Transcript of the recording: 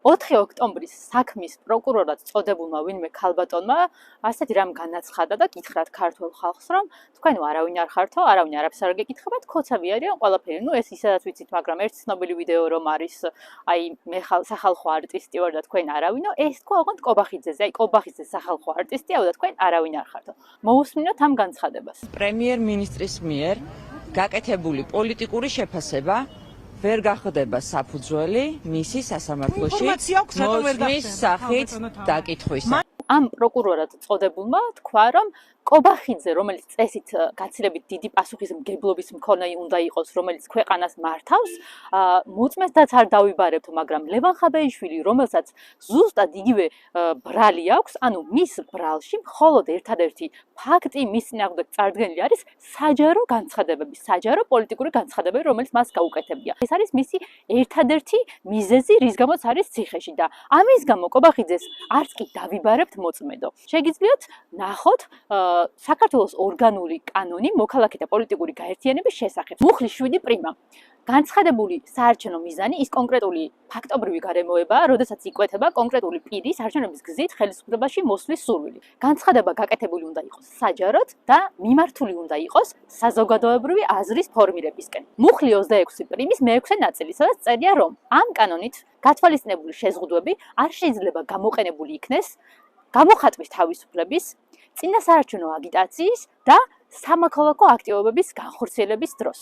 4 ოქტომბრის საქმის პროკურორად წოდებულმა ვინმე ქალბატონმა ასეთი რამ განაცხადა და კითხრათ ქართულ ხალხს, რომ თქვენ არავინ არ ხართო, არავინ არაფერს არ გეკითხებათ, ქოცავი არიან ყველაფერი. ეს ისაც ვიცით, მაგრამ ერთ ცნობილი ვიდეო რომ არის, აი მე სახალხო არტისტი ვარ და თქვენ არავინო, ეს თქვა ოღონდ კობახიძეზე, აი კობახიძე სახალხო არტისტია და თქვენ არავინ არ ხართო. მოусმინოთ ამ განცხადებას. პრემიერ-მინისტრის მიერ გაკეთებული პოლიტიკური შეფასება ვერ გახდება საფუძველი მისი სასამართლოში მოსმის სახით დაკითხვისა. ამ პროკურორად წოდებულმა თქვა, რომ კობახიძე, რომელიც წესით გაცილებით დიდი პასუხისმგებლობის მქონე უნდა იყოს, რომელიც ქვეყანას მართავს, მოწმესდაც არ დავიბარებთ, მაგრამ ლევან ხაბეიშვილი, რომელსაც ზუსტად იგივე ბრალი აქვს, ანუ მის ბრალში მხოლოდ ერთადერთი ფაქტი მის წინააღმდეგ წარდგენილი არის საჯარო განცხადებები, საჯარო პოლიტიკური განცხადებები, რომელიც მას გაუკეთებია. ეს არის მისი ერთადერთი მიზეზი, რის გამოც არის ციხეში და ამის გამო კობახიძეს არც კი დავიბარებთ მოწმედო. შეგიძლიათ ნახოთ საქართველოს ორგანული კანონი მოქალაქეთა პოლიტიკური გაერთიანების შესახებ. მუხლის 7 პრიმა. განცხადებული საარჩევნო მიზანი ის კონკრეტული ფაქტობრივი გარემოებაა, როდესაც იკვეთება კონკრეტული პირის არჩევნების გზით ხელისუფლებაში მოსვლის სურვილი. განცხადება გაკეთებული უნდა იყოს საჯაროდ და მიმართული უნდა იყოს საზოგადოებრივი აზრის ფორმირებისკენ. მუხლი 26 პრიმის მე-6 ნაწილი, სადაც წერია, რომ ამ კანონით გათვალისწინებული შეზღუდვები არ შეიძლება გამოყენებული იქნეს გამოხატვის თავისუფლების, წინასაარჩევნო აგიტაციის და სამოქალაქო აქტივობების განხორციელების დროს.